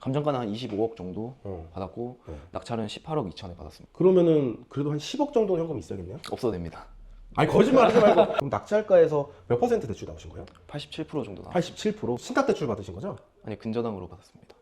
감정가는 한 25억 정도 받았고 낙찰은 18억 2천에 받았습니다. 그러면은 그래도 한 10억 정도 현금이 있어야겠네요? 없어도 됩니다. 아니 거짓말 하지 말고. 그럼 낙찰가에서 몇 퍼센트 대출 나오신 거예요? 87% 정도 나왔습니다. 87%? 신탁 대출 받으신 거죠? 아니 근저당으로 받았습니다.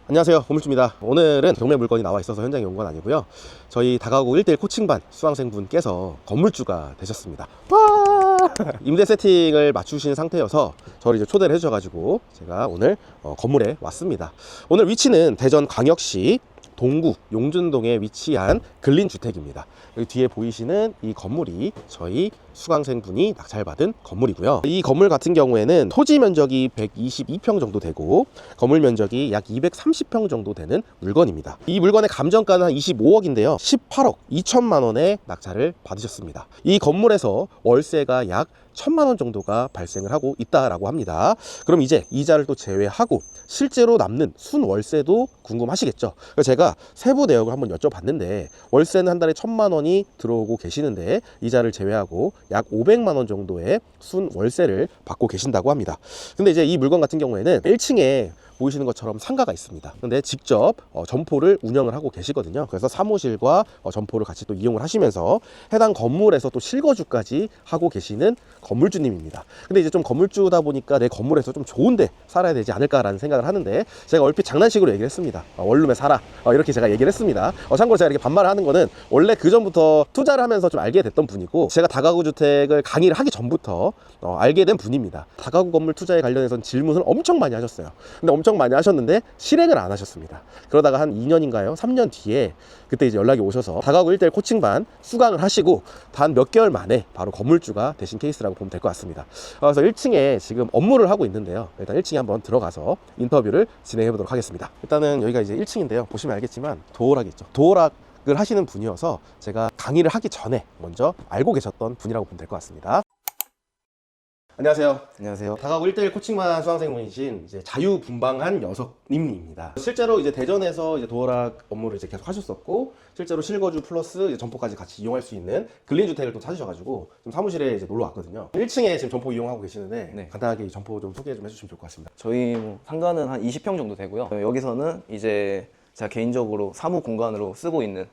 안녕하세요, 보물주입니다. 오늘은 경매 물건이 나와 있어서 현장에 온 건 아니고요. 저희 다가구 1대1 코칭반 수강생분께서 건물주가 되셨습니다. 와! 임대 세팅을 맞추신 상태여서 저를 이제 초대를 해주셔가지고 제가 오늘 건물에 왔습니다. 오늘 위치는 대전 광역시 동구 용준동에 위치한 근린주택입니다. 여기 뒤에 보이시는 이 건물이 저희 수강생분이 낙찰받은 건물이고요. 이 건물 같은 경우에는 토지 면적이 122평 정도 되고 건물 면적이 약 230평 정도 되는 물건입니다. 이 물건의 감정가는 한 25억인데요 18억 2천만 원의 낙찰을 받으셨습니다. 이 건물에서 월세가 약 1,000만 원 정도가 발생을 하고 있다라고 합니다. 그럼 이제 이자를 또 제외하고 실제로 남는 순월세도 궁금하시겠죠? 그래서 제가 세부 내역을 한번 여쭤봤는데 월세는 한 달에 1,000만 원이 들어오고 계시는데 이자를 제외하고 약 500만 원 정도의 순월세를 받고 계신다고 합니다. 근데 이제 이 물건 같은 경우에는 1층에 보이시는 것처럼 상가가 있습니다. 근데 직접 점포를 운영을 하고 계시거든요. 그래서 사무실과 점포를 같이 또 이용을 하시면서 해당 건물에서 또 실거주까지 하고 계시는 건물주님입니다. 근데 이제 좀 건물주다 보니까 내 건물에서 좀 좋은데 살아야 되지 않을까라는 생각을 하는데 제가 얼핏 장난식으로 얘기를 했습니다. 원룸에 살아 이렇게 제가 얘기를 했습니다. 참고로 제가 이렇게 반말을 하는 거는 원래 그 전부터 투자를 하면서 좀 알게 됐던 분이고 제가 다가구 주택을 강의를 하기 전부터 알게 된 분입니다. 다가구 건물 투자에 관련해서는 질문을 엄청 많이 하셨어요. 근데 엄청 많이 하셨는데 실행을 안 하셨습니다. 그러다가 한 2년인가요? 3년 뒤에 그때 이제 연락이 오셔서 다가구 1대1 코칭반 수강을 하시고 단 몇 개월 만에 바로 건물주가 되신 케이스라고 보면 될 것 같습니다. 그래서 1층에 지금 업무를 하고 있는데요. 일단 1층에 한번 들어가서 인터뷰를 진행해 보도록 하겠습니다. 일단은 여기가 이제 1층인데요. 보시면 알겠지만 도어락이 있죠. 도어락을 하시는 분이어서 제가 강의를 하기 전에 먼저 알고 계셨던 분이라고 보면 될 것 같습니다. 안녕하세요. 안녕하세요. 다가구 1대1 코칭반 수강생분이신 이제 자유분방한 여성님입니다. 실제로 이제 대전에서 이제 도어락 업무를 이제 계속 하셨었고, 실제로 실거주 플러스 이제 점포까지 같이 이용할 수 있는 근린주택을 또 찾으셔가지고 좀 사무실에 이제 놀러 왔거든요. 1층에 지금 점포 이용하고 계시는데 네. 간단하게 이 점포 좀 소개 좀 해주시면 좋을 것 같습니다. 저희 상가는 한 20평 정도 되고요. 여기서는 이제 제가 개인적으로 사무 공간으로 쓰고 있는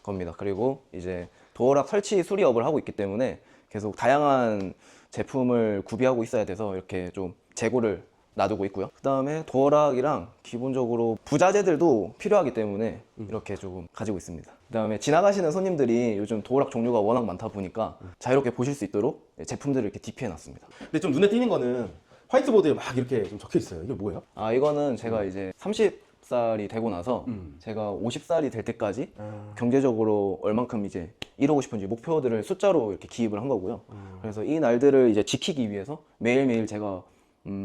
겁니다. 그리고 이제 도어락 설치 수리업을 하고 있기 때문에 계속 다양한 제품을 구비하고 있어야 돼서 이렇게 좀 재고를 놔두고 있고요. 그 다음에 도어락이랑 기본적으로 부자재들도 필요하기 때문에 이렇게 조금 가지고 있습니다. 그 다음에 지나가시는 손님들이 요즘 도어락 종류가 워낙 많다 보니까 자유롭게 보실 수 있도록 제품들을 이렇게 DP해 놨습니다. 근데 좀 눈에 띄는 거는 화이트보드에 막 이렇게 좀 적혀 있어요. 이게 뭐예요? 이거는 제가 이제 30살이 되고 나서 제가 50살이 될 때까지 경제적으로 얼만큼 이제 이루고 싶은지 목표들을 숫자로 이렇게 기입을 한 거고요. 그래서 이 날들을 이제 지키기 위해서 매일매일 제가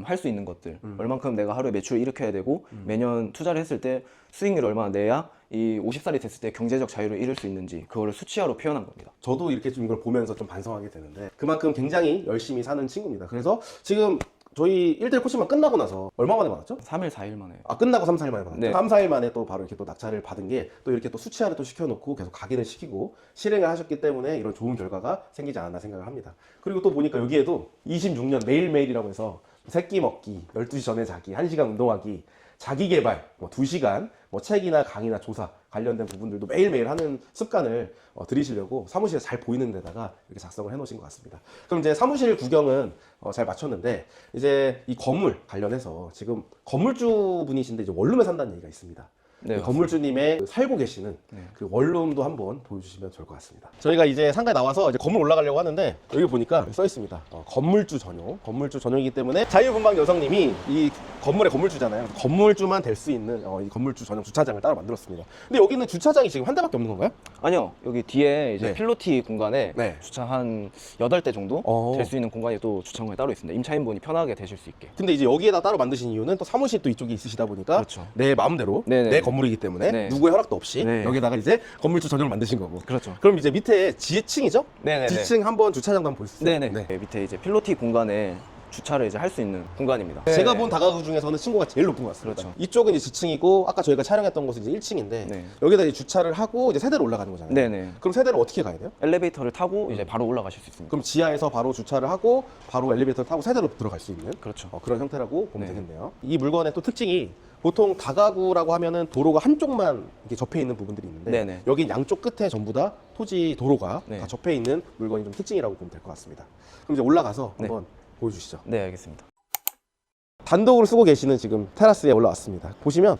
할 수 있는 것들, 얼만큼 내가 하루에 매출을 일으켜야 되고 매년 투자를 했을 때 수익률을 얼마나 내야 이 50살이 됐을 때 경제적 자유를 이룰 수 있는지 그거를 수치화로 표현한 겁니다. 저도 이렇게 좀 이걸 보면서 좀 반성하게 되는데 그만큼 굉장히 열심히 사는 친구입니다. 그래서 지금 저희 1대1 코칭만 끝나고 나서 얼마 만에 받았죠? 3일, 4일 만에. 끝나고 3, 4일 만에 받았죠? 네. 3, 4일 만에 또 바로 이렇게 또 낙찰을 받은 게 또 이렇게 또 수치화를 또 시켜놓고 계속 각인을 시키고 실행을 하셨기 때문에 이런 좋은 결과가 생기지 않았나 생각을 합니다. 그리고 또 보니까 여기에도 26년 매일매일이라고 해서 새끼 먹기, 12시 전에 자기, 1시간 운동하기, 자기 개발, 2시간, 책이나 강의나 조사 관련된 부분들도 매일매일 하는 습관을 들이시려고 사무실에 잘 보이는 데다가 이렇게 작성을 해 놓으신 것 같습니다. 그럼 이제 사무실 구경은 잘 마쳤는데 이제 이 건물 관련해서 지금 건물주 분이신데 이제 원룸에 산다는 얘기가 있습니다. 네, 건물주님의 살고 계시는 그 원룸도 한번 보여주시면 좋을 것 같습니다. 저희가 이제 상가에 나와서 이제 건물 올라가려고 하는데 여기 보니까 써 있습니다. 건물주 전용이기 때문에 자유분방 여성님이 이 건물의 건물주잖아요. 건물주만 될 수 있는 이 건물주 전용 주차장을 따로 만들었습니다. 근데 여기는 주차장이 지금 한 대밖에 없는 건가요? 아니요, 여기 뒤에 이제 네. 필로티 공간에 네. 주차 한 8대 정도 될 수 있는 공간이 또 주차 공간이 따로 있습니다. 임차인분이 편하게 되실 수 있게. 근데 이제 여기에다 따로 만드신 이유는 또 사무실 또 이쪽에 있으시다 보니까 그렇죠. 내 마음대로 네네. 내 건물이기 때문에 네. 누구의 허락도 없이 네. 여기다가 이제 건물주 전용을 만드신 거고. 그렇죠. 그럼 이제 밑에 지층이죠? 네네네. 지층 한번 주차장도 한번 보시죠. 네네. 밑에 이제 필로티 공간에 주차를 이제 할 수 있는 공간입니다. 제가 네. 본 다가구 중에서는 층고가 제일 높은 것 같습니다. 그렇죠. 이쪽은 이제 지층이고 아까 저희가 촬영했던 곳은 이제 1층인데 네. 여기다 이제 주차를 하고 이제 세대로 올라가는 거잖아요. 네네. 그럼 세대를 어떻게 가야 돼요? 엘리베이터를 타고 이제 바로 올라가실 수 있습니다. 그럼 지하에서 바로 주차를 하고 바로 엘리베이터를 타고 세대로 들어갈 수 있는 그렇죠. 그런 형태라고 보면 네. 되겠네요. 이 물건의 또 특징이 보통 다가구라고 하면은 도로가 한쪽만 이렇게 접해 있는 부분들이 있는데 네네. 여기 양쪽 끝에 전부 다 토지 도로가 네. 다 접해 있는 물건이 좀 특징이라고 보면 될 것 같습니다. 그럼 이제 올라가서 네. 한번 보여주시죠. 네, 알겠습니다. 단독으로 쓰고 계시는 지금 테라스에 올라왔습니다. 보시면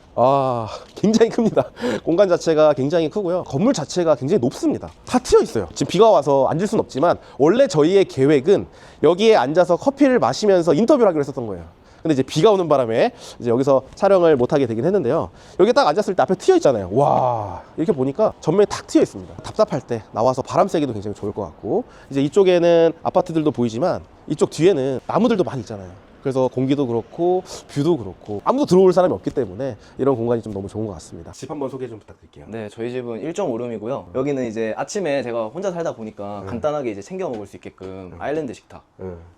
굉장히 큽니다. 공간 자체가 굉장히 크고요. 건물 자체가 굉장히 높습니다. 다 트여 있어요. 지금 비가 와서 앉을 수는 없지만 원래 저희의 계획은 여기에 앉아서 커피를 마시면서 인터뷰를 하기로 했었던 거예요. 근데 이제 비가 오는 바람에 이제 여기서 촬영을 못 하게 되긴 했는데요. 여기 딱 앉았을 때 앞에 트여 있잖아요. 와, 이렇게 보니까 전면에 탁 트여 있습니다. 답답할 때 나와서 바람 쐬기도 굉장히 좋을 것 같고, 이제 이쪽에는 아파트들도 보이지만 이쪽 뒤에는 나무들도 많이 있잖아요. 그래서 공기도 그렇고 뷰도 그렇고 아무도 들어올 사람이 없기 때문에 이런 공간이 좀 너무 좋은 것 같습니다. 집 한번 소개 좀 부탁드릴게요. 네, 저희 집은 1.5룸이고요. 여기는 이제 아침에 제가 혼자 살다 보니까 간단하게 이제 챙겨 먹을 수 있게끔 아일랜드 식탁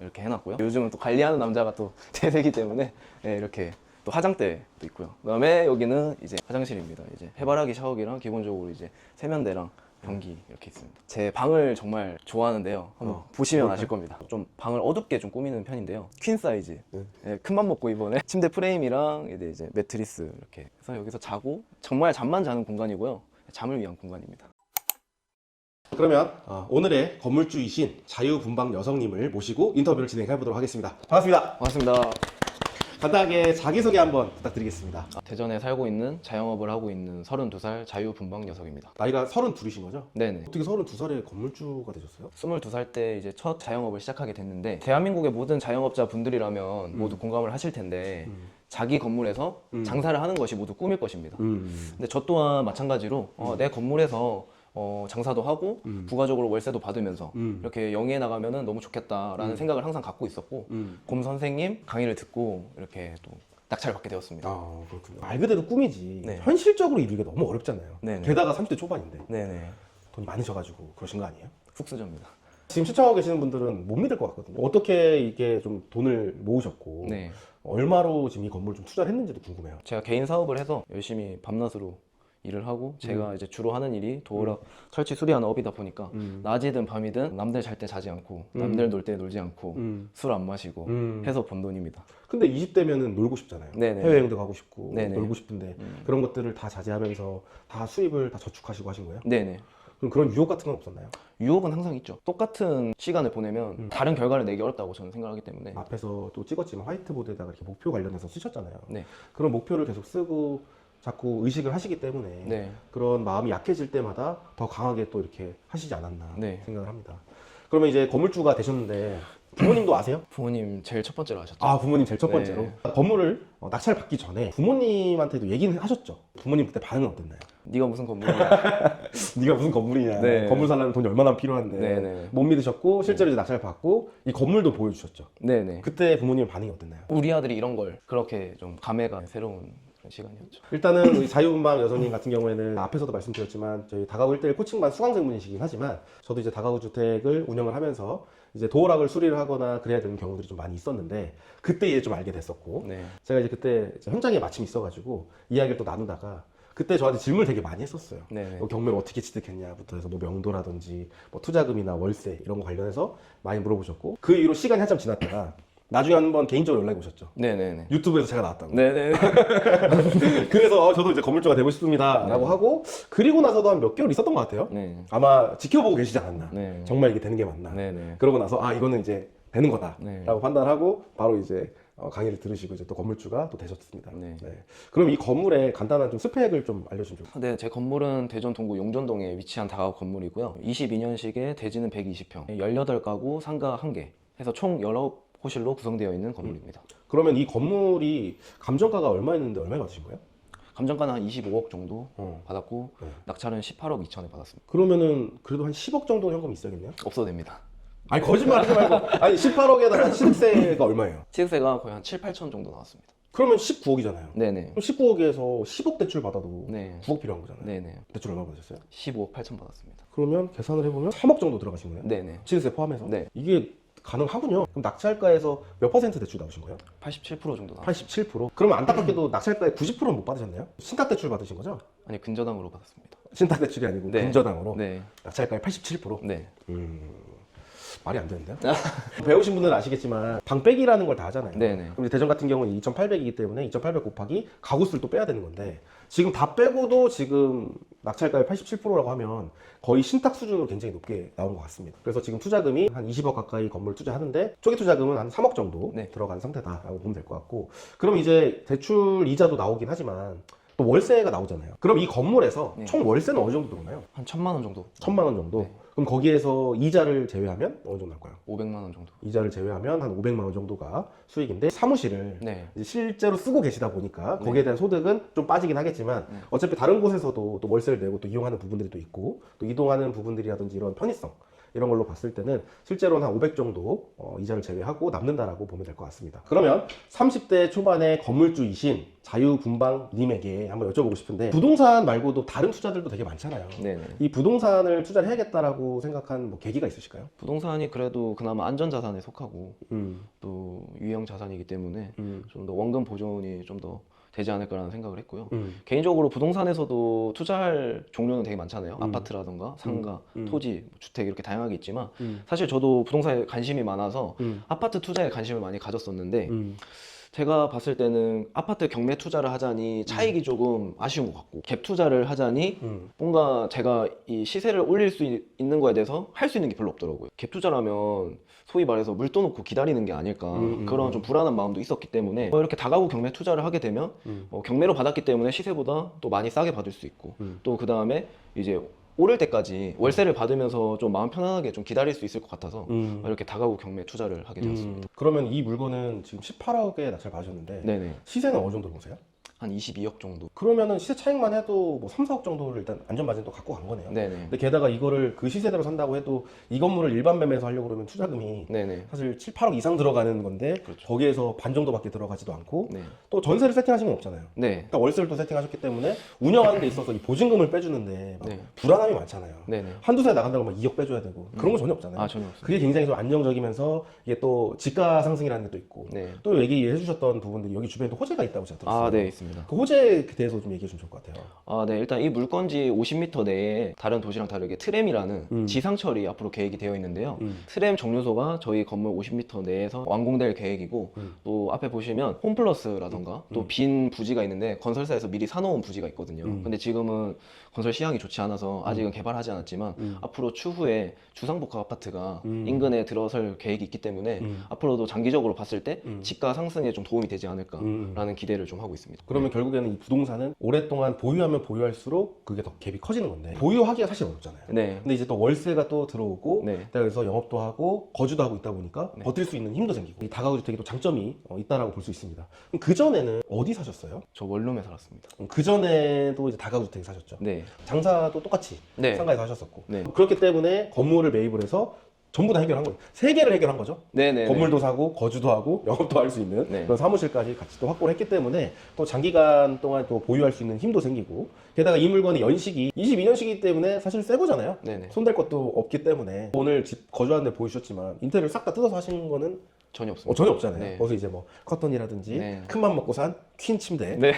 이렇게 해놨고요. 요즘은 또 관리하는 남자가 또 대세기 때문에 네, 이렇게 또 화장대도 있고요. 그다음에 여기는 이제 화장실입니다. 이제 해바라기 샤워기랑 기본적으로 이제 세면대랑 변기 이렇게 있습니다. 제 방을 정말 좋아하는데요. 한번 보시면 아실 겁니다. 좀 방을 어둡게 좀 꾸미는 편인데요. 퀸 사이즈. 네, 큰맘 먹고 이번에 침대 프레임이랑 이제 매트리스 이렇게 해서 여기서 자고 정말 잠만 자는 공간이고요. 잠을 위한 공간입니다. 그러면 오늘의 건물주이신 자유분방 여성님을 모시고 인터뷰를 진행해 보도록 하겠습니다. 반갑습니다. 반갑습니다. 간단하게 자기소개 한번 부탁드리겠습니다. 대전에 살고 있는 자영업을 하고 있는 32살 자유분방 녀석입니다. 나이가 32이신 거죠? 네네. 어떻게 32살에 건물주가 되셨어요? 22살 때 이제 첫 자영업을 시작하게 됐는데 대한민국의 모든 자영업자 분들이라면 모두 공감을 하실 텐데 자기 건물에서 장사를 하는 것이 모두 꿈일 것입니다. 근데 저 또한 마찬가지로 내 건물에서 장사도 하고 부가적으로 월세도 받으면서 이렇게 영위해 나가면 너무 좋겠다라는 생각을 항상 갖고 있었고 곰 선생님 강의를 듣고 이렇게 또 낙찰을 받게 되었습니다. 그렇군요. 말 그대로 꿈이지 네. 현실적으로 이루기가 너무 어렵잖아요. 네네. 게다가 30대 초반인데 네네. 돈이 많으셔가지고 그러신 거 아니에요? 훅수저입니다. 지금 시청하고 계시는 분들은 못 믿을 것 같거든요. 어떻게 이게 좀 돈을 모으셨고 네. 얼마로 지금 이 건물 좀 투자를 했는지도 궁금해요. 제가 개인 사업을 해서 열심히 밤낮으로 일을 하고 제가 이제 주로 하는 일이 도어락 설치 수리하는 업이다 보니까 낮이든 밤이든 남들 잘 때 자지 않고 남들 놀 때 놀지 않고 술 안 마시고 해서 번 돈입니다. 근데 20대면은 놀고 싶잖아요. 네네. 해외여행도 가고 싶고 네네. 놀고 싶은데 그런 것들을 다 자제하면서 다 수입을 다 저축하시고 하신 거예요? 네네. 그럼 그런 유혹 같은 건 없었나요? 유혹은 항상 있죠. 똑같은 시간을 보내면 다른 결과를 내기 어렵다고 저는 생각하기 때문에 앞에서 또 찍었지만 화이트보드에다가 이렇게 목표 관련해서 쓰셨잖아요. 네. 그런 목표를 계속 쓰고 자꾸 의식을 하시기 때문에 네. 그런 마음이 약해질 때마다 더 강하게 또 이렇게 하시지 않았나 네. 생각을 합니다. 그러면 이제 건물주가 되셨는데 부모님도 아세요? 부모님 제일 첫 번째로 하셨죠. 부모님 제일 첫 번째로 네. 건물을 낙찰 받기 전에 부모님한테도 얘기는 하셨죠? 부모님 그때 반응은 어땠나요? 네가 무슨 건물이냐. 네가 무슨 건물이냐, 네. 건물 살려면 돈이 얼마나 필요한데 네네. 못 믿으셨고 실제로 이제 낙찰 받고 이 건물도 보여주셨죠? 네네. 그때 부모님 반응이 어땠나요? 우리 아들이 이런 걸 그렇게 좀 감회가 새로운 그런 시간이었죠. 일단은 우리 자유분방 여성님 같은 경우에는 앞에서도 말씀드렸지만 저희 다가구 1대1 코칭반 수강생분이시긴 하지만 저도 이제 다가구 주택을 운영을 하면서 이제 도어락을 수리를 하거나 그래야 되는 경우들이 좀 많이 있었는데 그때 이제 좀 알게 됐었고 네. 제가 이제 그때 이제 현장에 마침 있어가지고 이야기를 또 나누다가 그때 저한테 질문을 되게 많이 했었어요. 네네. 경매를 어떻게 취득했냐부터 해서 뭐 명도라든지 뭐 투자금이나 월세 이런 거 관련해서 많이 물어보셨고 그 이후로 시간이 한참 지났다가 나중에 한번 개인적으로 연락이 오셨죠. 네네네. 유튜브에서 제가 나왔다고. 네네. 그래서 저도 이제 건물주가 되고 싶습니다 라고 하고 그리고 나서도 한 몇 개월 있었던 것 같아요. 네. 아마 지켜보고 계시지 않았나. 네. 정말 이게 되는 게 맞나. 네네. 그러고 나서 이거는 이제 되는 거다 네. 라고 판단하고 바로 이제 강의를 들으시고 이제 또 건물주가 또 되셨습니다. 네. 그럼 이 건물의 간단한 좀 스펙을 좀 알려주면 좋겠습니다. 네, 제 건물은 대전 동구 용전동에 위치한 다가구 건물이고요. 22년식에 대지는 120평, 18가구, 상가 1개 해서 총 19호실로 구성되어 있는 건물입니다. 그러면 이 건물이 감정가가 얼마였는데 얼마에 받으신 거예요? 감정가는 한 25억 정도 받았고 네. 낙찰은 18억 2천에 받았습니다. 그러면 그래도 한 10억 정도 현금이 있어야겠네요? 없어도 됩니다. 아니 거짓말 하지 말고 아니 18억에다가 시세가 얼마예요? 취득세가 거의 한 7, 8천 정도 나왔습니다. 그러면 19억이잖아요. 네네. 그럼 19억에서 10억 대출 받아도 네. 9억 필요한 거잖아요. 네네. 대출 얼마 받으셨어요? 15억 8천 받았습니다. 그러면 계산을 해보면 3억 정도 들어가신 거예요? 네네. 취득세 포함해서? 네. 이게 가능하군요. 그럼 낙찰가에서 몇 퍼센트 대출 나오신 거예요? 87% 정도 나왔습니다. 87%? 그러면 안타깝게도 낙찰가의 90%는 못 받으셨나요? 신탁 대출 받으신 거죠? 아니 근저당으로 받았습니다. 신탁 대출이 아니고 네. 근저당으로 네. 낙찰가의 87%? 네. 말이 안 되는데요? 배우신 분들은 아시겠지만 방빼기라는 걸 다 하잖아요. 네네. 그럼 대전 같은 경우는 2,800이기 때문에 2,800 곱하기 가구수를 또 빼야 되는 건데 지금 다 빼고도 지금 낙찰가의 87%라고 하면 거의 신탁 수준으로 굉장히 높게 나온 것 같습니다. 그래서 지금 투자금이 한 20억 가까이 건물 투자하는데 초기 투자금은 한 3억 정도 네. 들어간 상태다라고 보면 될 것 같고 그럼 이제 대출 이자도 나오긴 하지만 또 월세가 나오잖아요. 그럼 이 건물에서 네. 총 월세는 어느 정도 들어오나요? 한 1,000만 원 정도. 1,000만 원 정도? 네. 그럼 거기에서 이자를 제외하면 어느 정도 날까요? 500만 원 정도. 이자를 제외하면 한 500만 원 정도가 수익인데 사무실을 네. 이제 실제로 쓰고 계시다 보니까 네. 거기에 대한 소득은 좀 빠지긴 하겠지만 네. 어차피 다른 곳에서도 또 월세를 내고 또 이용하는 부분들이 또 있고 또 이동하는 부분들이라든지 이런 편의성 이런 걸로 봤을 때는 실제로는 한 500 정도 이자를 제외하고 남는다라고 보면 될 것 같습니다. 그러면 30대 초반의 건물주이신 자유분방님에게 한번 여쭤보고 싶은데 부동산 말고도 다른 투자들도 되게 많잖아요. 네네. 이 부동산을 투자를 해야겠다라고 생각한 뭐 계기가 있으실까요? 부동산이 그래도 그나마 안전자산에 속하고 음, 또 유형 자산이기 때문에 음, 좀 더 원금 보존이 좀 더 되지 않을까라는 생각을 했고요. 음, 개인적으로 부동산에서도 투자할 종류는 되게 많잖아요. 음. 아파트라던가 상가, 음. 토지, 주택 이렇게 다양하게 있지만 음, 사실 저도 부동산에 관심이 많아서 음, 아파트 투자에 관심을 많이 가졌었는데 음, 제가 봤을 때는 아파트 경매 투자를 하자니 차익이 조금 아쉬운 것 같고 갭 투자를 하자니 뭔가 제가 이 시세를 올릴 수 있는 거에 대해서 할 수 있는 게 별로 없더라고요. 갭 투자라면 소위 말해서 물 떠놓고 기다리는 게 아닐까 그런 좀 불안한 마음도 있었기 때문에 이렇게 다가구 경매 투자를 하게 되면 경매로 받았기 때문에 시세보다 또 많이 싸게 받을 수 있고 또 그 다음에 이제 오를 때까지 월세를 받으면서 좀 마음 편안하게 좀 기다릴 수 있을 것 같아서 이렇게 다가구 경매 투자를 하게 되었습니다. 그러면 이 물건은 지금 18억에 낙찰 받으셨는데 네네. 시세는 어느 정도 보세요? 한 22억 정도. 그러면은 시세 차익만 해도 뭐 3, 4억 정도를 일단 안전마진도 갖고 간 거네요. 네네. 근데 게다가 이거를 그 시세대로 산다고 해도 이 건물을 일반 매매에서 하려고 그러면 투자금이 네네. 사실 7, 8억 이상 들어가는 건데 그렇죠. 거기에서 반 정도밖에 들어가지도 않고 네. 또 전세를 세팅하신 건 없잖아요. 네. 그러니까 월세를 또 세팅하셨기 때문에 운영하는 데 있어서 이 보증금을 빼주는데 막 네. 불안함이 많잖아요. 네네. 한두 살 나간다고 막 2억 빼줘야 되고 그런 건 전혀 없잖아요. 아, 전혀 없습니다. 그게 굉장히 좀 안정적이면서 이게 또 지가 상승이라는 게 또 있고 네. 또 얘기해 주셨던 부분들이 여기 주변에 또 호재가 있다고 제가 들었어요. 아, 네, 있습니다. 그 호재에 대해서 좀 얘기해 주면 좋을 것 같아요. 아, 네. 일단 이 물건지 50m 내에 다른 도시랑 다르게 트램이라는 지상 처리 앞으로 계획이 되어 있는데요. 트램 정류소가 저희 건물 50m 내에서 완공될 계획이고 또 앞에 보시면 홈플러스라던가 또 빈 부지가 있는데 건설사에서 미리 사놓은 부지가 있거든요. 근데 지금은 건설 시향이 좋지 않아서 아직은 개발하지 않았지만 앞으로 추후에 주상복합 아파트가 인근에 들어설 계획이 있기 때문에 앞으로도 장기적으로 봤을 때 집가 상승에 좀 도움이 되지 않을까라는 기대를 좀 하고 있습니다. 그러면 결국에는 이 부동산은 오랫동안 보유하면 보유할수록 그게 더 갭이 커지는 건데 보유하기가 사실 어렵잖아요. 네. 근데 이제 또 월세가 또 들어오고 네. 그래서 영업도 하고 거주도 하고 있다 보니까 버틸 수 있는 힘도 생기고 이 다가구 주택이 또 장점이 있다라고 볼 수 있습니다. 그럼 그 전에는 어디 사셨어요? 저 원룸에 살았습니다. 그 전에도 이제 다가구 주택 사셨죠? 네. 장사도 똑같이 네. 상가에서 하셨었고 네. 그렇기 때문에 건물을 매입을 해서 전부 다 해결한 거예요. 세 개를 해결한 거죠. 네네. 건물도 사고 거주도 하고 영업도 할 수 있는 네. 그런 사무실까지 같이 또 확보를 했기 때문에 또 장기간 동안 또 보유할 수 있는 힘도 생기고 게다가 이 물건의 연식이 22년식이기 때문에 사실 새 거잖아요. 네네. 손댈 것도 없기 때문에 오늘 집 거주하는데 보여주셨지만 인테리어를 싹 다 뜯어서 하신 거는 전혀 없습니다. 전혀 없잖아요. 네. 거기서 이제 뭐 커튼이라든지 네. 큰맘 먹고 산 퀸 침대 네.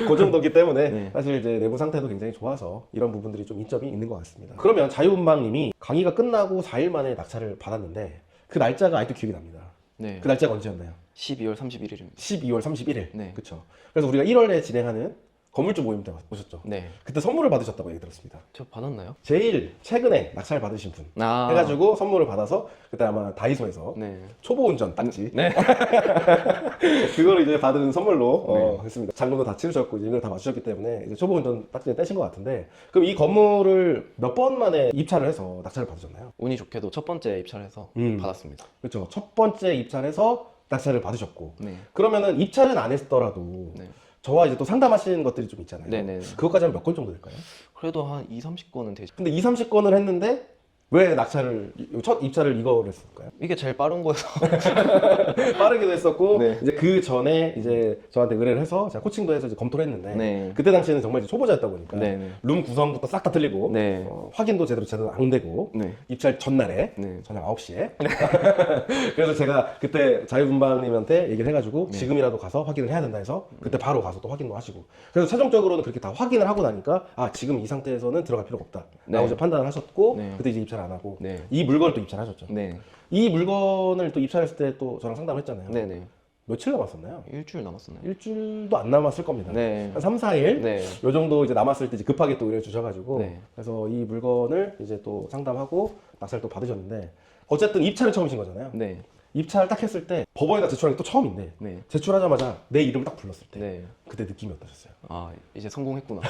그 정도기 때문에 네. 사실 이제 내부 상태도 굉장히 좋아서 이런 부분들이 좀 이점이 있는 것 같습니다. 그러면 자유분방님이 강의가 끝나고 4일 만에 낙찰을 받았는데 그 날짜가 아직도 기억이 납니다. 네. 그 날짜가 언제였나요? 12월 31일입니다. 12월 31일. 네. 그렇죠. 그래서 우리가 1월에 진행하는 건물주 모임 때 오셨죠. 네. 그때 선물을 받으셨다고 얘기 들었습니다. 저 받았나요? 제일 최근에 낙찰 받으신 분 아. 해가지고 선물을 받아서 그때 아마 다이소에서 네. 초보 운전 딱지 네. 그걸 이제 받은 선물로 네. 했습니다. 잔금도 다 치르셨고 이걸 다 맞추셨기 때문에 이제 초보 운전 딱지는 떼신 것 같은데 그럼 이 건물을 몇 번 만에 입찰을 해서 낙찰을 받으셨나요? 운이 좋게도 첫 번째 입찰을 해서 받았습니다. 그렇죠. 첫 번째 입찰해서 낙찰을 받으셨고 네. 그러면은 입찰은 안 했더라도 네. 저와 이제 또 상담하시는 것들이 좀 있잖아요. 네네. 그것까지 하면 몇 건 정도 될까요? 그래도 한 2, 30건은 되지. 근데 2, 30건을 했는데 왜 낙찰을 첫 입찰을 이거를 했을까요? 이게 제일 빠른 거여서. 빠르기도 했었고 네. 이제 그 전에 이제 저한테 의뢰를 해서 제가 코칭도 해서 이제 검토를 했는데 네. 그때 당시에는 정말 이제 초보자였다 보니까 네네. 룸 구성부터 싹 다 틀리고 네. 확인도 제대로 안 되고 네. 입찰 전날에 네. 저녁 9시에 그래서 제가 그때 자유분방님한테 얘기를 해가지고 네. 지금이라도 가서 확인을 해야 된다 해서 그때 바로 가서 또 확인도 하시고 그래서 최종적으로는 그렇게 다 확인을 하고 나니까 아 지금 이 상태에서는 들어갈 필요가 없다 라고 네. 이제 판단을 하셨고 네. 그때 이제 입찰 입찰 안 하고 네. 이 물건을 또 입찰하셨죠. 네. 이 물건을 또 입찰했을 때 또 저랑 상담을 했잖아요. 네네. 며칠 남았었나요? 일주일 남았었나요? 일주일도 안 남았을 겁니다. 네. 한 3, 4일? 네. 요 정도 이제 남았을 때 이제 급하게 또 의뢰 주셔가지고 네. 그래서 이 물건을 이제 또 상담하고 낙찰을 또 받으셨는데 어쨌든 입찰은 처음이신 거잖아요. 네. 입찰 딱 했을 때 법원에다 제출한 게 또 처음인데 네. 제출하자마자 내 이름 딱 불렀을 때 네. 그때 느낌이 어떠셨어요? 아, 이제 성공했구나.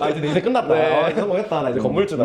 아 이제 내 인생 끝났다. 네. 아, 이제 성공했다. 나 이제 건물주다.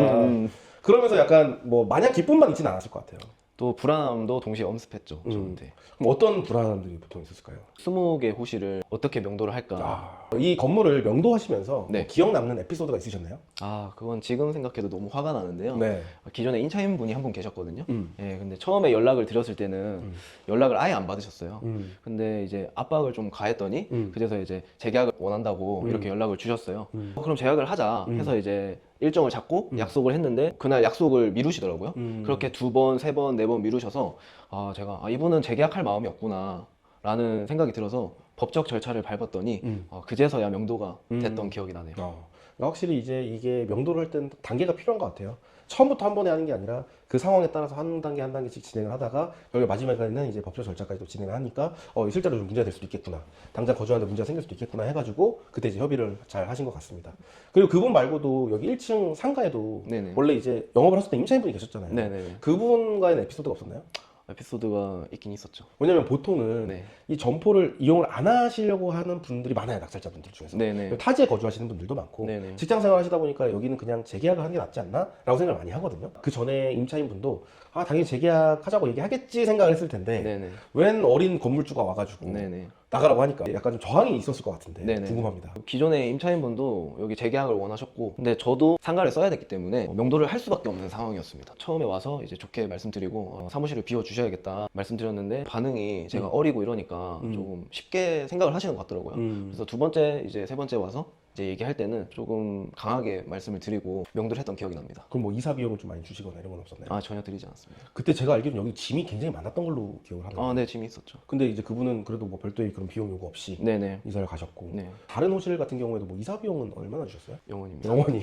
그러면서 약간 뭐 마냥 기쁨만 있지는 않았을 것 같아요. 또 불안함도 동시에 엄습했죠. 저한테. 그럼 어떤 불안함들이 보통 있었을까요? 20개 호실을 어떻게 명도를 할까? 이 건물을 명도하시면서 네. 뭐 기억 남는 에피소드가 있으셨나요? 아, 그건 지금 생각해도 너무 화가 나는데요. 네. 기존에 인차인분이 한 분 계셨거든요. 예, 근데 처음에 연락을 드렸을 때는 연락을 아예 안 받으셨어요. 근데 이제 압박을 좀 가했더니 그래서 이제 재계약을 원한다고 이렇게 연락을 주셨어요. 그럼 재계약을 하자 해서 이제 일정을 잡고 약속을 했는데 그날 약속을 미루시더라고요. 그렇게 2번, 3번, 4번 미루셔서 아, 제가 이분은 재계약할 마음이 없구나 라는 생각이 들어서 법적 절차를 밟았더니 그제서야 명도가 됐던 기억이 나네요. 그러니까 확실히 이제 이게 명도를 할 때는 단계가 필요한 것 같아요. 처음부터 한 번에 하는 게 아니라 그 상황에 따라서 한 단계 한 단계씩 진행을 하다가 여기 마지막에는 이제 법적 절차까지 또 진행을 하니까 실제로 좀 문제가 될 수도 있겠구나. 당장 거주하는데 문제가 생길 수도 있겠구나 해가지고 그때 이제 협의를 잘 하신 것 같습니다. 그리고 그분 말고도 여기 1층 상가에도 네네. 원래 이제 영업을 하실 때 임차인분이 계셨잖아요. 네네. 그분과의 에피소드가 없었나요? 에피소드가 있긴 있었죠. 왜냐면 보통은 네. 이 점포를 이용을 안 하시려고 하는 분들이 많아요. 낙찰자분들 중에서. 네네. 타지에 거주하시는 분들도 많고 네네. 직장 생활 하시다 보니까 여기는 그냥 재계약을 하는 게 낫지 않나? 라고 생각을 많이 하거든요. 그 전에 임차인 분도 당연히 재계약 하자고 얘기하겠지 생각을 했을 텐데 네네. 웬 어린 건물주가 와가지고 네네. 나가라고 하니까 약간 좀 저항이 있었을 것 같은데 네네. 궁금합니다. 기존의 임차인분도 여기 재계약을 원하셨고 근데 저도 상가를 써야 됐기 때문에 명도를 할 수밖에 없는 상황이었습니다. 처음에 와서 이제 좋게 말씀드리고 사무실을 비워주셔야겠다 말씀드렸는데 반응이 제가 어리고 이러니까 조금 쉽게 생각을 하시는 것 같더라고요. 그래서 2번째 이제 3번째 와서 이제 얘기할 때는 조금 강하게 말씀을 드리고 명도를 했던 기억이 납니다. 그럼 뭐 이사 비용을 좀 많이 주시거나 이런 건 없었나요? 아, 전혀 드리지 않았습니다. 그때 제가 알기로는 여기 짐이 굉장히 많았던 걸로 기억을 하는데 아, 네, 짐이 있었죠. 근데 이제 그분은 그래도 뭐 별도의 그런 비용 요구 없이 네네. 이사를 가셨고 네. 다른 호실 같은 경우에도 뭐 이사 비용은 얼마나 주셨어요? 영원입니다. 영원이요.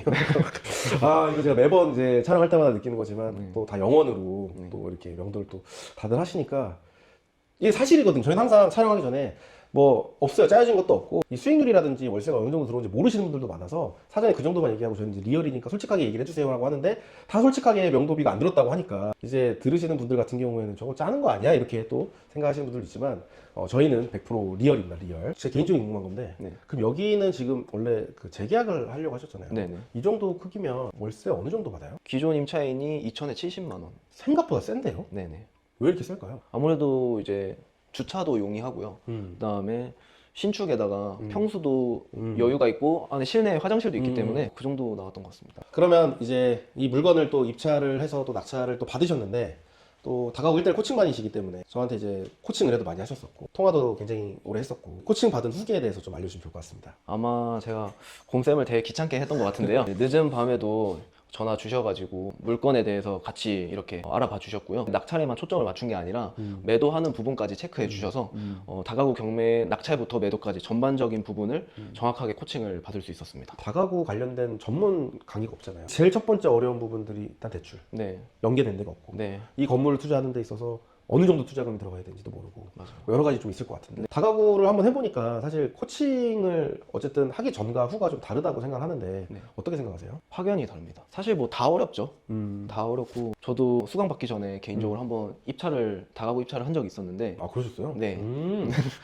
이거 제가 매번 이제 촬영할 때마다 느끼는 거지만 또 다 영원으로 또 이렇게 명도를 또 다들 하시니까 이게 사실이거든. 저희는 항상 촬영하기 전에 뭐 없어요. 짜여진 것도 없고 이 수익률이라든지 월세가 어느 정도 들어오는지 모르시는 분들도 많아서 사전에 그 정도만 얘기하고 저희는 이제 리얼이니까 솔직하게 얘기를 해주세요라고 하는데 다 솔직하게 명도비가 안 들었다고 하니까 이제 들으시는 분들 같은 경우에는 저거 짜는 거 아니야? 이렇게 또 생각하시는 분들도 있지만 저희는 100% 리얼입니다. 리얼. 제 개인적인 궁금한 건데 네. 그럼 여기는 지금 원래 그 재계약을 하려고 하셨잖아요. 네네. 이 정도 크기면 월세 어느 정도 받아요? 기존 임차인이 2천에 70만 원. 생각보다 센데요? 네네. 왜 이렇게 셀까요? 아무래도 이제 주차도 용이하고요. 그다음에 신축에다가 평수도 여유가 있고 안에 실내 화장실도 있기 때문에 그 정도 나왔던 것 같습니다. 그러면 이제 이 물건을 또 입찰을 해서 또 낙찰을 또 받으셨는데 또 다가구 1대1 코칭반이시기 때문에 저한테 이제 코칭을 해도 많이 하셨었고 통화도 굉장히 오래 했었고 코칭 받은 후기에 대해서 좀 알려주시면 좋을 것 같습니다. 아마 제가 곰쌤을 되게 귀찮게 했던 것 같은데요. 늦은 밤에도 전화 주셔가지고 물건에 대해서 같이 이렇게 알아봐 주셨고요. 낙찰에만 초점을 맞춘 게 아니라 매도하는 부분까지 체크해 주셔서 다가구 경매 낙찰부터 매도까지 전반적인 부분을 정확하게 코칭을 받을 수 있었습니다. 다가구 관련된 전문 강의가 없잖아요. 제일 첫 번째 어려운 부분들이 일단 대출, 네, 연계된 데가 없고 네, 이 건물을 투자하는 데 있어서 어느 정도 투자금이 들어가야 되는지도 모르고 맞아요. 여러 가지 좀 있을 것 같은데 다가구를 한번 해보니까 사실 코칭을 어쨌든 하기 전과 후가 좀 다르다고 생각하는데 네. 어떻게 생각하세요? 확연히 다릅니다. 사실 뭐 다 어렵죠. 다 어렵고 저도 수강 받기 전에 개인적으로 한번 다가구 입찰을 한 적이 있었는데 아 그러셨어요? 네.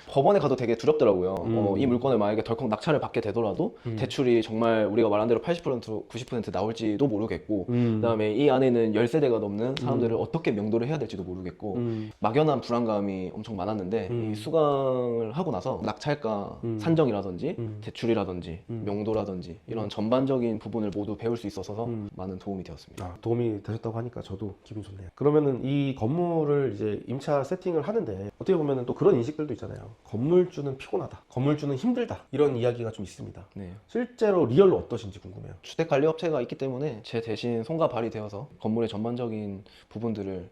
법원에 가도 되게 두렵더라고요. 이 물건을 만약에 덜컥 낙찰을 받게 되더라도 대출이 정말 우리가 말한 대로 80% 90% 나올지도 모르겠고 그다음에 이 안에는 10세대가 넘는 사람들을 어떻게 명도를 해야 될지도 모르겠고 막연한 불안감이 엄청 많았는데 이 수강을 하고 나서 낙찰가 산정이라든지 대출이라든지 명도라든지 이런 전반적인 부분을 모두 배울 수 있어서 많은 도움이 되었습니다. 도움이 되셨다고 하니까 저도 기분이 좋네요. 그러면은 이 건물을 이제 임차 세팅을 하는데 어떻게 보면은 또 그런 인식들도 있잖아요. 건물주는 피곤하다, 건물주는 힘들다 이런 이야기가 좀 있습니다. 네. 실제로 리얼로 어떠신지 궁금해요. 주택관리업체가 있기 때문에 제 대신 손과 발이 되어서 건물의 전반적인 부분들을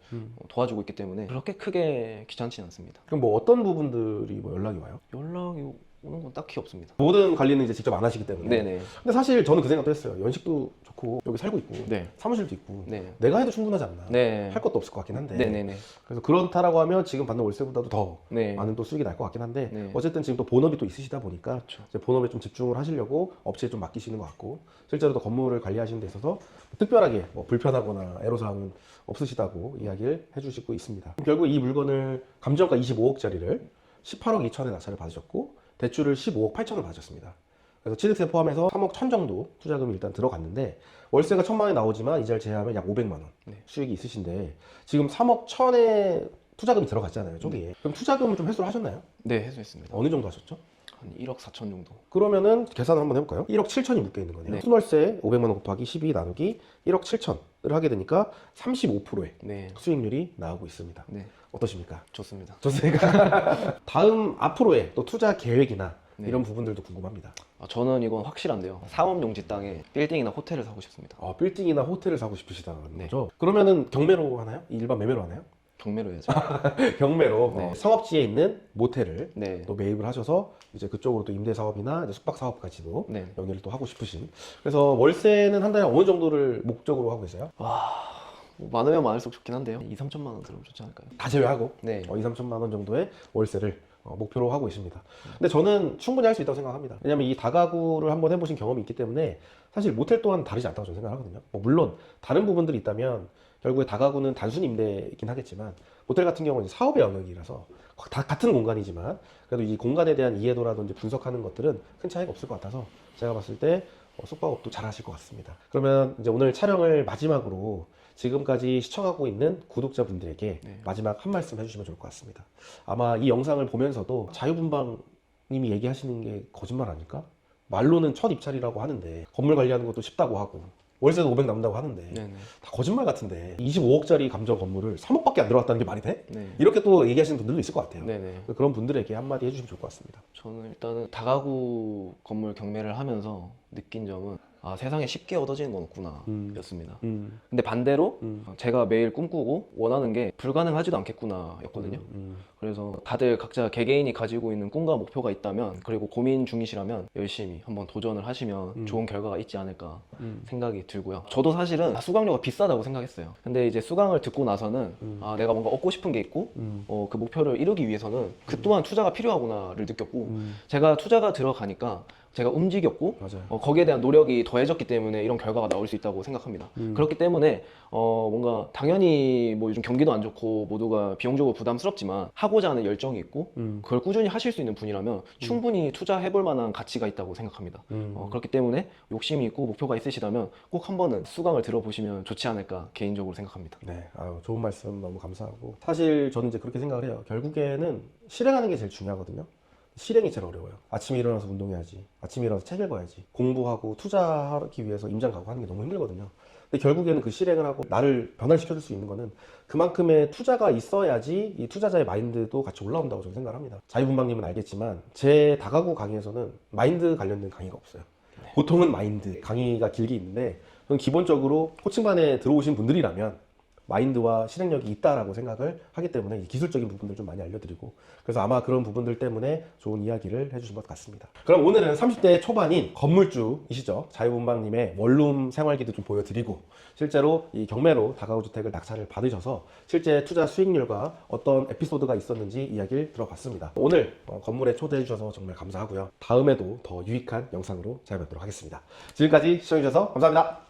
도와주고 있기 때문에 그렇게 크게 귀찮지는 않습니다. 그럼 뭐 어떤 부분들이 뭐 연락이 와요? 연락이 오는 건 딱히 없습니다. 모든 관리는 이제 직접 안 하시기 때문에. 네네. 근데 사실 저는 그 생각도 했어요. 연식도 좋고 여기 살고 있고 네. 사무실도 있고 네. 내가 해도 충분하지 않나. 네. 할 것도 없을 것 같긴 한데. 네네네. 그래서 그렇다라고 하면 지금 받는 월세보다도 더 네. 많은 또 수익이 날 것 같긴 한데 네. 어쨌든 지금 또 본업이 또 있으시다 보니까 그렇죠. 이제 본업에 좀 집중을 하시려고 업체에 좀 맡기시는 것 같고 실제로 또 건물을 관리하시는 데 있어서 특별하게 뭐 불편하거나 애로사항은 없으시다고 이야기를 해주시고 있습니다. 결국 이 물건을 감정가 25억짜리를 18억 2천에 낙찰을 받으셨고 대출을 15억 8천을 받으셨습니다. 그래서 취득세 포함해서 3억 1천 정도 투자금이 일단 들어갔는데 월세가 1천만 원이 나오지만 이자를 제외하면 약 500만 원 네. 수익이 있으신데 지금 3억 1천에 투자금이 들어갔잖아요, 쪼개에. 그럼 투자금을 좀 회수를 하셨나요? 네, 해소했습니다. 어느 정도 하셨죠? 한 1억 4천 정도. 그러면은 계산을 한번 해볼까요? 1억 7천이 묶여 있는 거네요. 네. 순월세 500만 원 곱하기 12 나누기 1억 7천을 하게 되니까 35%의 네. 수익률이 나오고 있습니다. 네. 어떠십니까? 좋습니다. 좋습니까? 다음 앞으로의 또 투자 계획이나 네. 이런 부분들도 궁금합니다. 저는 이건 확실한데요. 상업용지 땅에 빌딩이나 호텔을 사고 싶습니다. 빌딩이나 호텔을 사고 싶으시다는 네. 거죠? 그러면은 경매로 하나요? 일반 매매로 하나요? 경매로 해야죠. 경매로 네. 상업지에 있는 모텔을 네. 또 매입을 하셔서 이제 그쪽으로 또 임대 사업이나 이제 숙박 사업까지도 네. 영위를 또 하고 싶으신. 그래서 월세는 한 달에 어느 정도를 목적으로 하고 계세요? 뭐 많으면 많을수록 좋긴 한데요. 2, 3천만 원 들으면 좋지 않을까요? 다 제외하고 네. 2, 3천만 원 정도의 월세를 목표로 하고 있습니다. 근데 저는 충분히 할 수 있다고 생각합니다. 왜냐하면 이 다가구를 한번 해보신 경험이 있기 때문에 사실 모텔 또한 다르지 않다고 저는 생각하거든요. 물론 다른 부분들이 있다면 결국에 다가구는 단순 임대이긴 하겠지만 모텔 같은 경우는 이제 사업의 영역이라서 다 같은 공간이지만 그래도 이 공간에 대한 이해도라든지 분석하는 것들은 큰 차이가 없을 것 같아서 제가 봤을 때 숙박업도 잘 하실 것 같습니다. 그러면 이제 오늘 촬영을 마지막으로 지금까지 시청하고 있는 구독자분들에게 네. 마지막 한 말씀 해주시면 좋을 것 같습니다. 아마 이 영상을 보면서도 자유분방님이 얘기하시는 게 거짓말 아닐까? 말로는 첫 입찰이라고 하는데 건물 관리하는 것도 쉽다고 하고 월세도 500 남는다고 하는데 네네. 다 거짓말 같은데 25억짜리 감정 건물을 3억밖에 안 들어갔다는 게 말이 돼? 네. 이렇게 또 얘기하시는 분들도 있을 것 같아요. 네네. 그런 분들에게 한마디 해주시면 좋을 것 같습니다. 저는 일단은 다가구 건물 경매를 하면서 느낀 점은 세상에 쉽게 얻어지는 건 없구나 였습니다. 근데 반대로 제가 매일 꿈꾸고 원하는 게 불가능하지도 않겠구나 였거든요. 그래서 다들 각자 개개인이 가지고 있는 꿈과 목표가 있다면 그리고 고민 중이시라면 열심히 한번 도전을 하시면 좋은 결과가 있지 않을까 생각이 들고요. 저도 사실은 수강료가 비싸다고 생각했어요. 근데 이제 수강을 듣고 나서는 내가 뭔가 얻고 싶은 게 있고 그 목표를 이루기 위해서는 그 또한 투자가 필요하구나를 느꼈고 제가 투자가 들어가니까 제가 움직였고 맞아요. 거기에 대한 노력이 더해졌기 때문에 이런 결과가 나올 수 있다고 생각합니다. 그렇기 때문에 뭔가 당연히 뭐 요즘 경기도 안 좋고 모두가 비용적으로 부담스럽지만 하고자 하는 열정이 있고 그걸 꾸준히 하실 수 있는 분이라면 충분히 투자해볼 만한 가치가 있다고 생각합니다. 그렇기 때문에 욕심이 있고 목표가 있으시다면 꼭 한 번은 수강을 들어보시면 좋지 않을까 개인적으로 생각합니다. 네, 좋은 말씀 너무 감사하고 사실 저는 이제 그렇게 생각을 해요. 결국에는 실행하는 게 제일 중요하거든요. 실행이 제일 어려워요. 아침에 일어나서 운동해야지, 아침에 일어나서 책 읽어야지, 공부하고 투자하기 위해서 임장 가고 하는 게 너무 힘들거든요. 근데 결국에는 그 실행을 하고 나를 변화시켜줄 수 있는 거는 그만큼의 투자가 있어야지 이 투자자의 마인드도 같이 올라온다고 저는 생각을 합니다. 자유분방님은 알겠지만 제 다가구 강의에서는 마인드 관련된 강의가 없어요. 보통은 마인드 강의가 길게 있는데 저는 기본적으로 코칭반에 들어오신 분들이라면 마인드와 실행력이 있다라고 생각을 하기 때문에 기술적인 부분들 좀 많이 알려드리고 그래서 아마 그런 부분들 때문에 좋은 이야기를 해주신 것 같습니다. 그럼 오늘은 30대 초반인 건물주이시죠, 자유분방님의 원룸 생활기도 좀 보여드리고 실제로 이 경매로 다가구 주택을 낙찰을 받으셔서 실제 투자 수익률과 어떤 에피소드가 있었는지 이야기를 들어봤습니다. 오늘 건물에 초대해 주셔서 정말 감사하고요. 다음에도 더 유익한 영상으로 찾아뵙도록 하겠습니다. 지금까지 시청해주셔서 감사합니다.